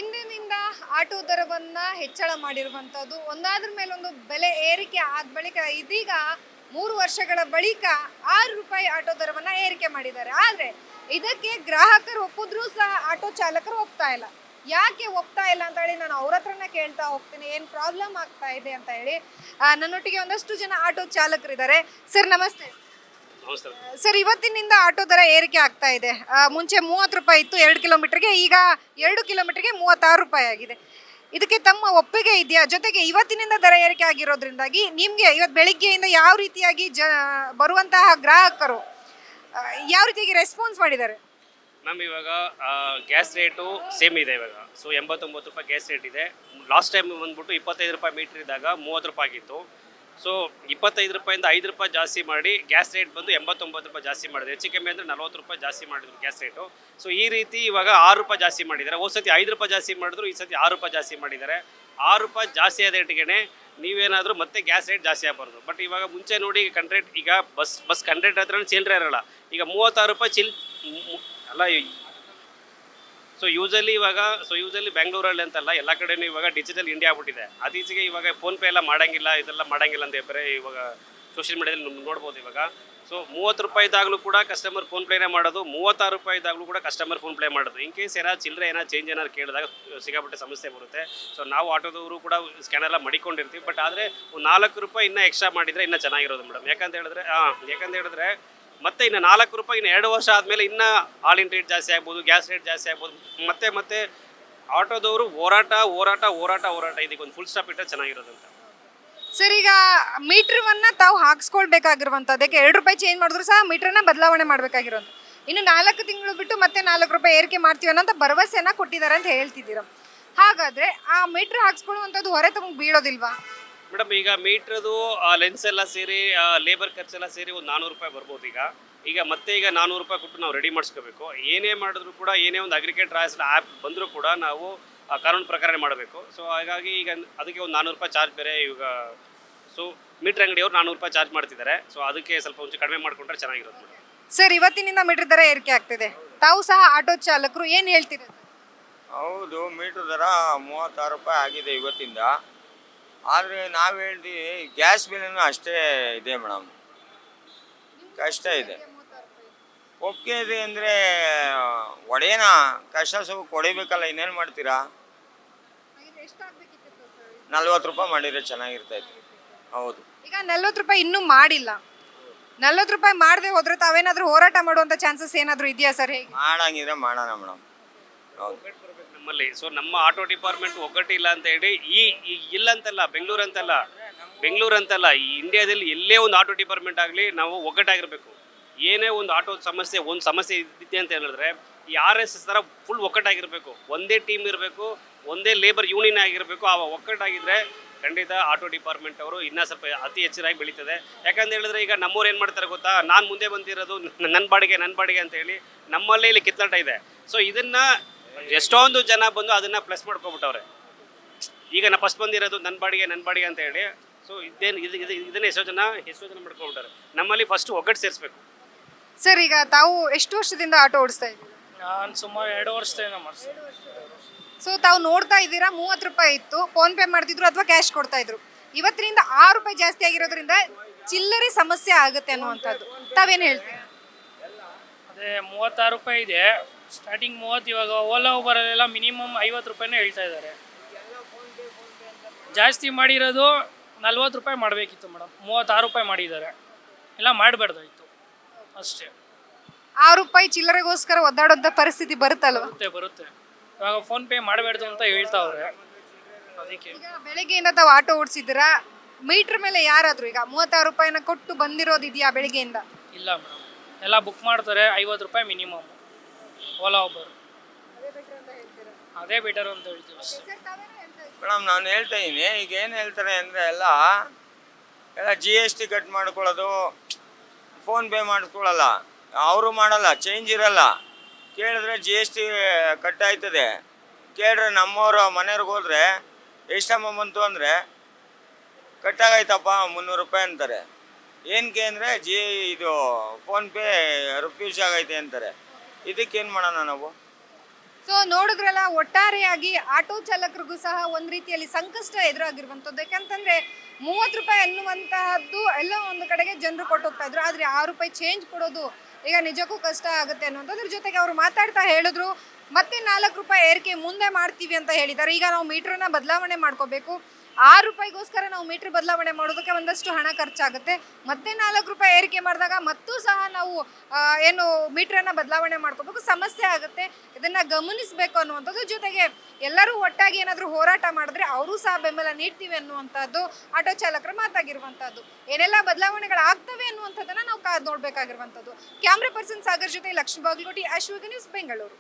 ಇಂದಿನಿಂದ ಆಟೋ ದರವನ್ನ ಹೆಚ್ಚಳ ಮಾಡಿರುವಂತದ್ದು ಒಂದಾದ್ರ ಮೇಲೊಂದು ಬೆಲೆ ಏರಿಕೆ ಆದ ಬಳಿಕ ಇದೀಗ 3 ವರ್ಷಗಳ ಬಳಿಕ ₹6 ಆಟೋ ದರವನ್ನ ಏರಿಕೆ ಮಾಡಿದ್ದಾರೆ. ಆದ್ರೆ ಇದಕ್ಕೆ ಗ್ರಾಹಕರು ಒಪ್ಪಿದ್ರೂ ಸಹ ಆಟೋ ಚಾಲಕರು ಒಪ್ತಾ ಇಲ್ಲ. ಯಾಕೆ ಒಪ್ತಾ ಇಲ್ಲ ಅಂತ ಹೇಳಿ ನಾನು ಅವ್ರ ಹತ್ರನೇ ಕೇಳ್ತಾ ಹೋಗ್ತೀನಿ, ಏನ್ ಪ್ರಾಬ್ಲಮ್ ಆಗ್ತಾ ಇದೆ ಅಂತ ಹೇಳಿ. ನನ್ನೊಟ್ಟಿಗೆ ಒಂದಷ್ಟು ಜನ ಆಟೋ ಚಾಲಕರಿದ್ದಾರೆ. ಸರ್ ನಮಸ್ತೆ. ನಮಸ್ಕಾರ. ಸರ್, ಇವತ್ತಿನಿಂದ ಆಟೋ ದರ ಏರಿಕೆ ಆಗ್ತಾ ಇದೆ. ಮುಂಚೆ ₹30 ಇತ್ತು 2 ಕಿಲೋಮೀಟರ್ಗೆ, ಈಗ 2 ಕಿಲೋಮೀಟರ್ಗೆ ₹36 ಆಗಿದೆ. ಇದಕ್ಕೆ ತಮ್ಮ ಒಪ್ಪಿಗೆ ಇದೆಯಾ? ಜೊತೆಗೆ ಇವತ್ತಿನಿಂದ ದರ ಏರಿಕೆ ಆಗಿರೋದ್ರಿಂದಾಗಿ ನಿಮ್ಗೆ ಇವತ್ತು ಬೆಳಿಗ್ಗೆಯಿಂದ ಯಾವ ರೀತಿಯಾಗಿ ಬರುವಂತಹ ಗ್ರಾಹಕರು ಯಾವ ರೀತಿಯಾಗಿ ರೆಸ್ಪಾನ್ಸ್ ಮಾಡಿದ್ದಾರೆ? ಮ್ಯಾಮ್, ಇವಾಗ ಗ್ಯಾಸ್ ರೇಟು ಸೇಮ್ ಇದೆ ಇವಾಗ. ಸೊ ₹89 ಗ್ಯಾಸ್ ರೇಟ್ ಇದೆ. ಲಾಸ್ಟ್ ಟೈಮ್ ಬಂದ್ಬಿಟ್ಟು ₹25 ಮೀಟ್ರ್ ಇದ್ದಾಗ ₹30 ಆಗಿತ್ತು. ಸೊ ₹25ಇಂದ ₹5 ಜಾಸ್ತಿ ಮಾಡಿ ಗ್ಯಾಸ್ ರೇಟ್ ಬಂದು ₹89 ಜಾಸ್ತಿ ಮಾಡಿದೆ. ಹೆಚ್ಚು ಕಮ್ಮಿ ಅಂದರೆ ₹40 ಜಾಸ್ತಿ ಮಾಡಿದ್ರು ಗ್ಯಾಸ್ ರೇಟು. ಸೊ ಈ ರೀತಿ ಇವಾಗ ₹6 ಜಾಸ್ತಿ ಮಾಡಿದ್ದಾರೆ. ಹೋದ ಸತಿ ₹5 ಜಾಸ್ತಿ ಮಾಡಿದ್ರು, ಈ ಸತಿ ₹6 ಜಾಸ್ತಿ ಮಾಡಿದ್ದಾರೆ. ₹6 ಜಾಸ್ತಿ ಆದ ರೇಟಿಗೆ ನೀವೇನಾದರೂ ಮತ್ತೆ ಗ್ಯಾಸ್ ರೇಟ್ ಜಾಸ್ತಿ ಆಗಬಾರ್ದು. ಬಟ್ ಇವಾಗ ಮುಂಚೆ ನೋಡಿ ಕಂಡ್ರೇಟ್, ಈಗ ಬಸ್ ಕಂಡ್ರೇಟ್ ಹತ್ರ ಚಿಲ್ಲರೆ ಇರೋಲ್ಲ. ಈಗ ₹36 ಅಲ್ಲ. ಯೂಸಲಿ ಬೆಂಗಳೂರಲ್ಲಿ ಅಂತಲ್ಲ, ಎಲ್ಲ ಕಡೆನೂ ಇವಾಗ ಡಿಜಿಟಲ್ ಇಂಡಿಯಾ ಆಗ್ಬಿಟ್ಟಿದೆ. ಅತೀಚೆಗೆ ಇವಾಗ ಫೋನ್ಪೇ ಎಲ್ಲ ಮಾಡಂಗಿಲ್ಲ, ಇದೆಲ್ಲ ಮಾಡಂಗಿಲ್ಲ ಅಂತ ಬೇರೆ ಇವಾಗ ಸೋಷಿಯಲ್ ಮೀಡಿಯಾದಲ್ಲಿ ನೋಡ್ಬೋದು ಇವಾಗ. ಸೊ ₹30 ಇದ್ದಾಗಲೂ ಕೂಡ ಕಸ್ಟಮರ್ ಫೋನ್ಪೇನೇ ಮಾಡೋದು, ₹36 ಇದ್ದಾಗಲೂ ಕೂಡ ಕಸ್ಟಮರ್ ಫೋನ್ಪೇ ಮಾಡೋದು. ಇನ್ ಕೇಸ್ ಏನಾದ್ರು ಚಿಲ್ಲರೆ ಚೇಂಜ್ ಏನಾದ್ರು ಕೇಳಿದಾಗ ಸಿಕ್ಕಾಪಟ್ಟೆ ಸಮಸ್ಯೆ ಬರುತ್ತೆ. ಸೊ ನಾವು ಆಟೋದವರು ಕೂಡ ಸ್ಕ್ಯಾನ್ ಎಲ್ಲ ಮಡಿಕೊಂಡಿರ್ತೀವಿ. ಬಟ್ ಆದರೆ ಒಂದು ₹4 ಇನ್ನೂ ಎಕ್ಸ್ಟ್ರಾ ಮಾಡಿದರೆ ಇನ್ನೂ ಚೆನ್ನಾಗಿರೋದು ಮೇಡಮ್. ಯಾಕಂತ ಹೇಳಿದ್ರೆ ಮತ್ತೆ ಇನ್ನು ₹4 ಇನ್ನು 2 ವರ್ಷ ಆದಮೇಲೆ ಇನ್ನೂ ಹಾಲಿನ ರೇಟ್ ಜಾಸ್ತಿ ಆಗ್ಬೋದು, ಗ್ಯಾಸ್ ರೇಟ್ ಜಾಸ್ತಿ ಆಗ್ಬೋದು. ಮತ್ತೆ ಆಟೋದವರು ಹೋರಾಟ ಇದಕ್ಕೊಂದು ಫುಲ್ ಸ್ಟಾಪ್ ಇಟ್ಟರೆ ಚೆನ್ನಾಗಿರೋದು ಅಂತ. ಸರ್, ಈಗ ಮೀಟ್ರವನ್ನ ತಾವು ಹಾಕ್ಸ್ಕೊಳ್ಬೇಕಾಗಿರುವಂಥದ್ದಕ್ಕೆ ₹2 ಚೇಂಜ್ ಮಾಡಿದ್ರು ಸಹ ಮೀಟ್ರನ್ನ ಬದಲಾವಣೆ ಮಾಡಬೇಕಾಗಿರೋದು. ಇನ್ನು 4 ತಿಂಗಳು ಬಿಟ್ಟು ಮತ್ತೆ ₹4 ಏರಿಕೆ ಮಾಡ್ತೀವಿ ಅನ್ನೋಂಥ ಭರವಸೆನ ಕೊಟ್ಟಿದ್ದಾರೆ ಅಂತ ಹೇಳ್ತಿದ್ದೀರ. ಹಾಗಾದ್ರೆ ಆ ಮೀಟ್ರ್ ಹಾಕ್ಸ್ಕೊಳ್ಳುವಂಥದ್ದು ಹೊರೆ ತಮಗೆ ಬೀಳೋದಿಲ್ವಾ? ಮೇಡಮ್, ಈಗ ಮೀಟ್ರದು ಲೆನ್ಸ್ ಎಲ್ಲ ಸೇರಿ ಲೇಬರ್ ಖರ್ಚೆಲ್ಲ ಸೇರಿ ಒಂದು ₹400 ಬರ್ಬೋದು. ಈಗ ₹400 ಕೊಟ್ಟು ನಾವು ರೆಡಿ ಮಾಡಿಸ್ಕೋಬೇಕು. ಏನೇ ಮಾಡಿದ್ರು ಕೂಡ, ಏನೇ ಒಂದು ಅಗ್ರಿಕೇಟ್ ರಾಯ್ಸ್ ಆ್ಯಪ್ ಬಂದರೂ ಕೂಡ ನಾವು ಕಾನೂನು ಪ್ರಕಾರ ಮಾಡಬೇಕು. ಸೊ ಹಾಗಾಗಿ ಈಗ ಅದಕ್ಕೆ ಒಂದು ₹400 ಚಾರ್ಜ್ ಬೇರೆ ಇವಾಗ. ಸೊ ಮೀಟ್ರ್ ಅಂಗಡಿಯವರು ₹400 ಚಾರ್ಜ್ ಮಾಡ್ತಿದ್ದಾರೆ. ಸೊ ಅದಕ್ಕೆ ಸ್ವಲ್ಪ ಒಂಚೂರು ಕಡಿಮೆ ಮಾಡಿಕೊಂಡ್ರೆ ಚೆನ್ನಾಗಿರೋದು ಮೇಡಮ್. ಸರ್, ಇವತ್ತಿನಿಂದ ಮೀಟ್ರ್ ದರ ಏರಿಕೆ ಆಗ್ತಿದೆ. ತಾವು ಸಹ ಆಟೋ ಚಾಲಕರು ಏನು ಹೇಳ್ತೀರಾ? ಹೌದು, ಮೀಟ್ರ್ ದರ ₹36 ಆಗಿದೆ ಇವತ್ತಿಂದ. ಆದರೆ ನಾವು ಹೇಳ್ತೀವಿ ಗ್ಯಾಸ್ ಬಿಲ್ಲೂ ಅಷ್ಟೇ ಇದೆ ಮೇಡಮ್, ಕಷ್ಟ ಇದೆ. ಒಪ್ಪಿಗೆ ಇದೆ ಅಂದರೆ ಒಡೆಯನ ಕಷ್ಟ ಸುಖ ಕೊಡಬೇಕಲ್ಲ, ಇನ್ನೇನು ಮಾಡ್ತೀರಾ? ₹40 ಮಾಡಿದರೆ ಚೆನ್ನಾಗಿರ್ತೈತೆ. ಹೌದು, ಈಗ ₹40 ಇನ್ನೂ ಮಾಡಿಲ್ಲ. ₹40 ಮಾಡದೆ ಹೋದ್ರೆ ತಾವೇನಾದ್ರೂ ಹೋರಾಟ ಮಾಡುವಂತ ಚಾನ್ಸಸ್ ಏನಾದರೂ ಇದೆಯಾ ಸರ್? ಹೇಗೆ ಮಾಡಂಗಿದ್ರೆ ಮಾಡೋಣ ಮೇಡಮ್. ಹೌದು, ನಮ್ಮಲ್ಲಿ. ಸೊ ನಮ್ಮ ಆಟೋ ಡಿಪಾರ್ಟ್ಮೆಂಟ್ ಒಗ್ಗಟ್ಟಿಲ್ಲ ಅಂತ ಹೇಳಿ ಇಲ್ಲಂತಲ್ಲ, ಬೆಂಗಳೂರು ಅಂತಲ್ಲ, ಈ ಇಂಡಿಯಾದಲ್ಲಿ ಎಲ್ಲೇ ಒಂದು ಆಟೋ ಡಿಪಾರ್ಟ್ಮೆಂಟ್ ಆಗಲಿ ನಾವು ಒಗ್ಗಟ್ಟಾಗಿರಬೇಕು. ಏನೇ ಒಂದು ಆಟೋ ಸಮಸ್ಯೆ ಇದ್ದಿದೆ ಅಂತ ಹೇಳಿದ್ರೆ ಈ RSS ಥರ ಫುಲ್ ಒಗ್ಗಟ್ಟಾಗಿರಬೇಕು. ಒಂದೇ ಟೀಮ್ ಇರಬೇಕು, ಒಂದೇ ಲೇಬರ್ ಯೂನಿಯನ್ ಆಗಿರಬೇಕು. ಆ ಒಗ್ಗಟ್ಟಾಗಿದ್ದರೆ ಖಂಡಿತ ಆಟೋ ಡಿಪಾರ್ಟ್ಮೆಂಟ್ ಅವರು ಇನ್ನೂ ಸ್ವಲ್ಪ ಅತಿ ಹೆಚ್ಚಾಗಿ ಬೆಳೀತದೆ. ಯಾಕಂತ ಹೇಳಿದ್ರೆ ಈಗ ನಮ್ಮವ್ರು ಏನು ಮಾಡ್ತಾರೆ ಗೊತ್ತಾ, ನಾನು ಮುಂದೆ ಬಂದಿರೋದು ನನ್ನ ಬಾಡಿಗೆ ಅಂತ ಹೇಳಿ ನಮ್ಮಲ್ಲೇ ಇಲ್ಲಿ ಕಿತ್ತಾಟ ಇದೆ. ಸೊ ಇದನ್ನು ಎಷ್ಟೊಂದು ಜನ ಬಂದು ಅದನ್ನು ಪ್ಲಸ್ ಮಾಡ್ಕೊಬಿಟ್ಟವ್ರೆ. ಈಗ ನಾ ಫಸ್ಟ್ ಬಂದಿರೋದು ನನ್ನ ಬಾಡಿಗೆ ಅಂತ ಹೇಳಿ. ಸೊ ಇದನ್ನು ಎಷ್ಟೋ ಜನ ಮಾಡ್ಕೊಬಿಟ್ಟಾರೆ. ನಮ್ಮಲ್ಲಿ ಫಸ್ಟ್ ಒಗ್ಗಟ್ಟು ಸೇರಿಸ್ಬೇಕು. ಸರ್, ಈಗ ತಾವು ಎಷ್ಟು ವರ್ಷದಿಂದ ಆಟೋ ಓಡಿಸ್ತಾ ಇದ್ದೀರಾ? ನಾನು ಸುಮಾರು 2 ವರ್ಷದಿಂದ ಮಾಡಿಸ್ತೀನಿ. ಸೊ ತಾವು ನೋಡ್ತಾ ಇದ್ದೀರಾ, ₹30 ಇತ್ತು, ಫೋನ್ಪೇ ಮಾಡ್ತಿದ್ರು ಅಥವಾ ಕ್ಯಾಶ್ ಕೊಡ್ತಾ ಇದ್ರು. ಇವತ್ತಿನಿಂದ ₹6 ಜಾಸ್ತಿ ಆಗಿರೋದ್ರಿಂದ ಚಿಲ್ಲರೆ ಸಮಸ್ಯೆ ಆಗುತ್ತೆ ಅನ್ನುವಂಥದ್ದು ತಾವೇನು ಹೇಳ್ತೀರಾ? ಅದೇ ₹36 ಇದೆ ಸ್ಟಾರ್ಟಿಂಗ್. 30 ಇವಾಗ ಓಲಾ ಊಬರಲ್ಲೆಲ್ಲ ಮಿನಿಮಮ್ ₹50 ಹೇಳ್ತಾ ಇದ್ದಾರೆ. ಜಾಸ್ತಿ ಮಾಡಿರೋದು ₹40 ಮಾಡಬೇಕಿತ್ತು ಮೇಡಮ್, ₹36 ಮಾಡಿದ್ದಾರೆ. ಎಲ್ಲ ಮಾಡಬಾರ್ದಾಯ್ತು ಅಷ್ಟೇ. ₹6 ಚಿಲ್ಲರೆಗೋಸ್ಕರ ಒದ್ದಾಡೋಂಥ ಪರಿಸ್ಥಿತಿ ಬರುತ್ತಲ್ವ? ಬರುತ್ತೆ. ಇವಾಗ ಫೋನ್ಪೇ ಮಾಡಬಾರ್ದು ಅಂತ ಹೇಳ್ತಾವ್ರೆ. ಅದಕ್ಕೆ ಈಗ ಬೆಳಗ್ಗೆಯಿಂದ ತಾವು ಆಟೋ ಓಡಿಸಿದ್ದೀರಾ, ಮೀಟ್ರ್ ಮೇಲೆ ಯಾರಾದರೂ ಈಗ ₹36 ಕೊಟ್ಟು ಬಂದಿರೋದು ಇದೆಯಾ ಬೆಳಗ್ಗೆಯಿಂದ? ಇಲ್ಲ ಮೇಡಮ್, ಎಲ್ಲ ಬುಕ್ ಮಾಡ್ತಾರೆ. ₹50 ಮಿನಿಮಮ್ ಓಲಾ ಊಬರ್. ಅದೇ ಬೆಟರ್ ಅಂತ ಹೇಳ್ತೀವಿ ಅಷ್ಟೇ ಮೇಡಮ್. ನಾನು ಹೇಳ್ತಾ ಇದ್ದೀನಿ, ಈಗ ಏನು ಹೇಳ್ತಾರೆ ಅಂದರೆ ಎಲ್ಲ GST ಕಟ್ ಮಾಡ್ಕೊಳ್ಳೋದು, ಫೋನ್ಪೇ ಮಾಡಿಸ್ಕೊಳ್ಳಲ್ಲ, ಅವರು ಮಾಡಲ್ಲ, ಚೇಂಜ್ ಇರಲ್ಲ. ಕೇಳಿದ್ರೆ GST ಕಟ್ ಆಯ್ತದೆ. ಕೇಳಿದ್ರೆ ನಮ್ಮವರು ಮನೆಯವ್ರಿಗೆ ಹೋದರೆ ಎಷ್ಟಮ್ಮ ಬಂತು ಅಂದರೆ ಕಟ್ಟಾಗೈತಪ್ಪ ₹300 ಅಂತಾರೆ. ಏನಕ್ಕೆ ಅಂದರೆ ಇದು ಫೋನ್ಪೇ ರಿಫ್ಯೂಸ್ ಆಗೈತೆ ಅಂತಾರೆ. ಇದಕ್ಕೇನು ಮಾಡೋಣ ನಾವು? ಸೊ ನೋಡಿದ್ರಲ್ಲ, ಒಟ್ಟಾರೆಯಾಗಿ ಆಟೋ ಚಾಲಕರಿಗೂ ಸಹ ಒಂದು ರೀತಿಯಲ್ಲಿ ಸಂಕಷ್ಟ ಎದುರಾಗಿರುವಂಥದ್ದು. ಯಾಕಂತಂದ್ರೆ 30 ರೂಪಾಯಿ ಅನ್ನುವಂತಹದ್ದು ಎಲ್ಲೋ ಒಂದು ಕಡೆಗೆ ಜನರು ಕೊಟ್ಟು ಹೋಗ್ತಾ ಇದ್ರು, ಆದ್ರೆ 6 ರೂಪಾಯಿ ಚೇಂಜ್ ಕೊಡೋದು ಈಗ ನಿಜಕ್ಕೂ ಕಷ್ಟ ಆಗುತ್ತೆ ಅನ್ನೋದ್ರ ಜೊತೆಗೆ ಅವರು ಮಾತಾಡ್ತಾ ಹೇಳಿದ್ರು ಮತ್ತೆ 4 ರೂಪಾಯಿ ಏರಿಕೆ ಮುಂದೆ ಮಾಡ್ತೀವಿ ಅಂತ ಹೇಳಿದ್ದಾರೆ. ಈಗ ನಾವು ಮೀಟರ್ನ ಬದಲಾವಣೆ ಮಾಡ್ಕೋಬೇಕು, 6 ರೂಪಾಯಿಗೋಸ್ಕರ ನಾವು ಮೀಟರ್ ಬದಲಾವಣೆ ಮಾಡೋದಕ್ಕೆ ಒಂದಷ್ಟು ಹಣ ಖರ್ಚಾಗುತ್ತೆ. ಮತ್ತೆ 4 ರೂಪಾಯಿ ಏರಿಕೆ ಮಾಡಿದಾಗ ಮತ್ತೂ ಸಹ ನಾವು ಏನು ಮೀಟರನ್ನು ಬದಲಾವಣೆ ಮಾಡ್ಕೋಬೇಕು, ಸಮಸ್ಯೆ ಆಗುತ್ತೆ. ಇದನ್ನು ಗಮನಿಸಬೇಕು ಅನ್ನುವಂಥದ್ದು. ಜೊತೆಗೆ ಎಲ್ಲರೂ ಒಟ್ಟಾಗಿ ಏನಾದರೂ ಹೋರಾಟ ಮಾಡಿದ್ರೆ ಅವರು ಸಹ ಬೆಂಬಲ ನೀಡ್ತೀವಿ ಅನ್ನುವಂಥದ್ದು ಆಟೋ ಚಾಲಕರ ಮಾತಾಗಿರುವಂಥದ್ದು. ಏನೆಲ್ಲ ಬದಲಾವಣೆಗಳಾಗ್ತವೆ ಅನ್ನುವಂಥದ್ದನ್ನು ನಾವು ಕಾದು ನೋಡಬೇಕಾಗಿರುವಂಥದ್ದು. ಕ್ಯಾಮ್ರಾ ಪರ್ಸನ್ ಸಾಗರ್ ಜೊತೆ ಲಕ್ಷ್ಮೀ ಬಾಗಲಕೋಟಿ, ಅಶ್ವಿಕ ನ್ಯೂಸ್, ಬೆಂಗಳೂರು.